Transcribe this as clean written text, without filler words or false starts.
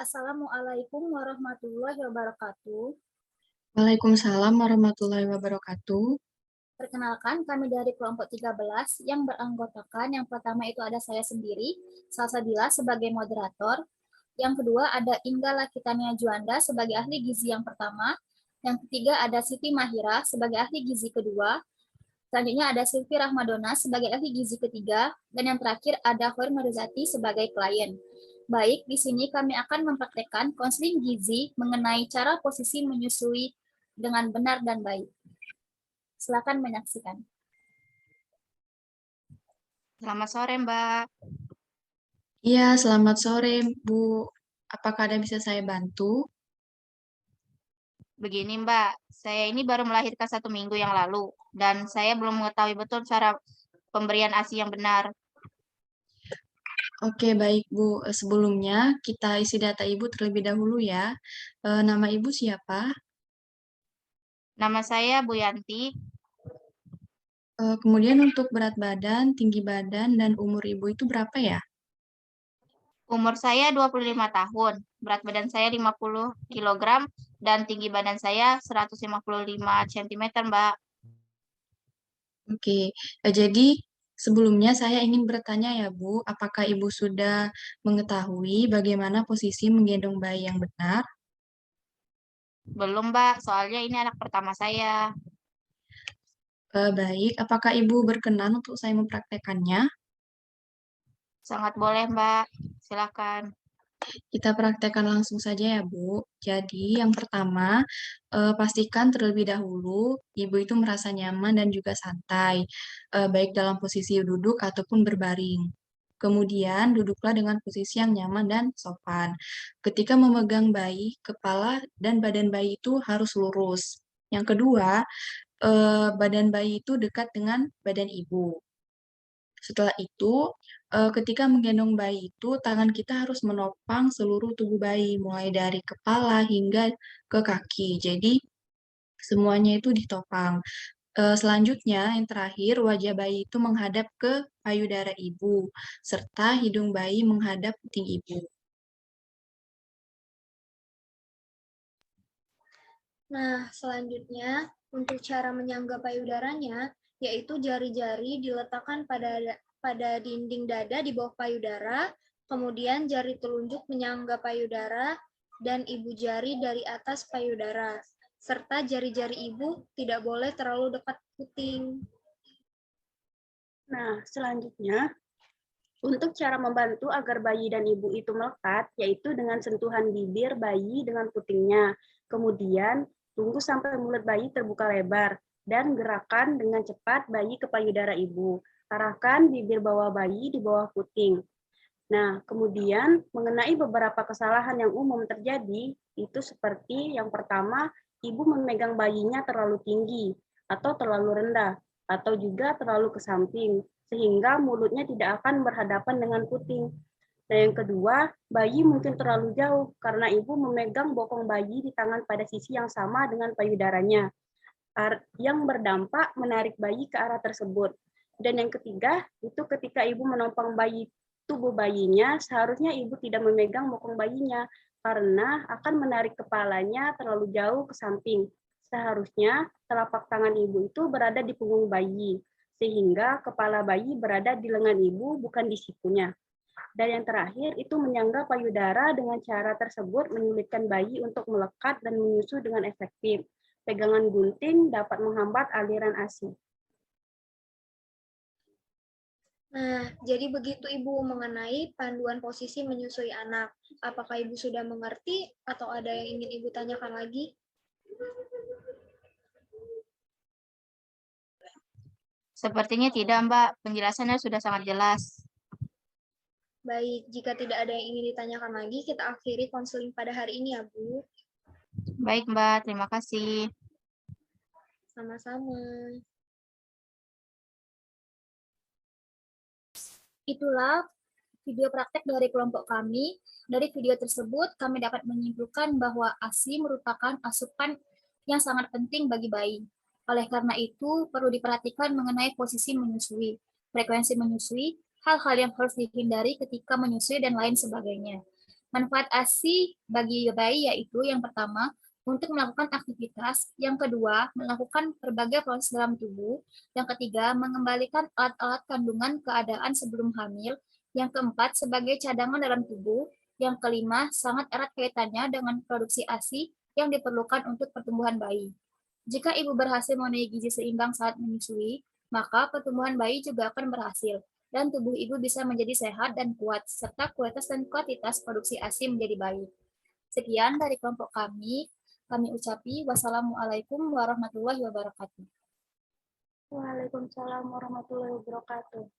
Assalamualaikum warahmatullahi wabarakatuh. Waalaikumsalam warahmatullahi wabarakatuh. Perkenalkan, kami dari kelompok 13 yang beranggotakan yang pertama itu ada saya sendiri, Salsabila sebagai moderator. Yang kedua ada Ingga Lakitania Juanda sebagai ahli gizi yang pertama. Yang ketiga ada Siti Mahira sebagai ahli gizi kedua. Selanjutnya ada Silvi Rahmadona sebagai ahli gizi ketiga. Dan yang terakhir ada Khor Nurizati sebagai klien. Baik, di sini kami akan mempraktekkan konseling gizi mengenai cara posisi menyusui dengan benar dan baik. Silakan menyaksikan. Selamat sore, Mbak. Iya, selamat sore, Bu. Apakah ada bisa saya bantu? Begini, Mbak. Saya ini baru melahirkan 1 minggu yang lalu, dan saya belum mengetahui betul cara pemberian ASI yang benar. Oke, baik, Bu. Sebelumnya, kita isi data Ibu terlebih dahulu ya. Nama Ibu siapa? Nama saya Bu Yanti, Kemudian untuk berat badan, tinggi badan, dan umur Ibu itu berapa ya? umur saya 25 tahun, berat badan saya 50 kg, dan tinggi badan saya 155 cm, Mbak. Oke, jadi sebelumnya saya ingin bertanya ya, Bu. Apakah Ibu sudah mengetahui bagaimana posisi menggendong bayi yang benar? Belum, Mbak, soalnya ini anak pertama saya. Baik, apakah Ibu berkenan untuk saya mempraktekannya? Sangat boleh, Mbak. Silakan. Kita praktekkan langsung saja ya, Bu. Jadi, yang pertama, pastikan terlebih dahulu Ibu itu merasa nyaman dan juga santai, baik dalam posisi duduk ataupun berbaring. Kemudian, duduklah dengan posisi yang nyaman dan sopan. Ketika memegang bayi, kepala dan badan bayi itu harus lurus. Yang kedua, badan bayi itu dekat dengan badan ibu. Setelah itu, ketika menggendong bayi itu, tangan kita harus menopang seluruh tubuh bayi, mulai dari kepala hingga ke kaki. Jadi, semuanya itu ditopang. Selanjutnya, yang terakhir, wajah bayi itu menghadap ke payudara ibu, serta hidung bayi menghadap puting ibu. Nah, selanjutnya untuk cara menyangga payudaranya, yaitu jari-jari diletakkan pada dinding dada di bawah payudara, kemudian jari telunjuk menyangga payudara dan ibu jari dari atas payudara, serta jari-jari ibu tidak boleh terlalu dekat puting. Nah, selanjutnya, untuk cara membantu agar bayi dan ibu itu melekat, yaitu dengan sentuhan bibir bayi dengan putingnya. Kemudian, tunggu sampai mulut bayi terbuka lebar, dan gerakan dengan cepat bayi ke payudara ibu. Arahkan bibir bawah bayi di bawah puting. Nah, kemudian mengenai beberapa kesalahan yang umum terjadi, itu seperti yang pertama, ibu memegang bayinya terlalu tinggi atau terlalu rendah, atau juga terlalu ke samping, sehingga mulutnya tidak akan berhadapan dengan puting. Nah, yang kedua, bayi mungkin terlalu jauh karena ibu memegang bokong bayi di tangan pada sisi yang sama dengan payudaranya, yang berdampak menarik bayi ke arah tersebut. Dan yang ketiga, itu ketika ibu menopang tubuh bayinya, seharusnya ibu tidak memegang bokong bayinya karena akan menarik kepalanya terlalu jauh ke samping. Seharusnya telapak tangan ibu itu berada di punggung bayi, sehingga kepala bayi berada di lengan ibu, bukan di sikunya. Dan yang terakhir, itu menyangga payudara dengan cara tersebut menyulitkan bayi untuk melekat dan menyusu dengan efektif. Pegangan gunting dapat menghambat aliran ASI. Nah, jadi begitu Ibu mengenai panduan posisi menyusui anak. Apakah Ibu sudah mengerti atau ada yang ingin Ibu tanyakan lagi? Sepertinya tidak, Mbak. Penjelasannya sudah sangat jelas. Baik, jika tidak ada yang ingin ditanyakan lagi, kita akhiri konseling pada hari ini ya, Bu. Baik, Mbak. Terima kasih. Sama-sama. Itulah video praktek dari kelompok kami. Dari video tersebut, kami dapat menyimpulkan bahwa ASI merupakan asupan yang sangat penting bagi bayi. Oleh karena itu, perlu diperhatikan mengenai posisi menyusui, frekuensi menyusui, hal-hal yang harus dihindari ketika menyusui, dan lain sebagainya. Manfaat ASI bagi bayi yaitu yang pertama, untuk melakukan aktivitas, yang kedua, melakukan berbagai proses dalam tubuh, yang ketiga, mengembalikan alat-alat kandungan keadaan sebelum hamil, yang keempat, sebagai cadangan dalam tubuh, yang kelima, sangat erat kaitannya dengan produksi ASI yang diperlukan untuk pertumbuhan bayi. Jika ibu berhasil memenuhi gizi seimbang saat menyusui, maka pertumbuhan bayi juga akan berhasil, dan tubuh ibu bisa menjadi sehat dan kuat, serta kualitas dan kuantitas produksi ASI menjadi baik. Sekian dari kelompok kami ucapi wassalamualaikum warahmatullahi wabarakatuh. Waalaikumsalam warahmatullahi wabarakatuh.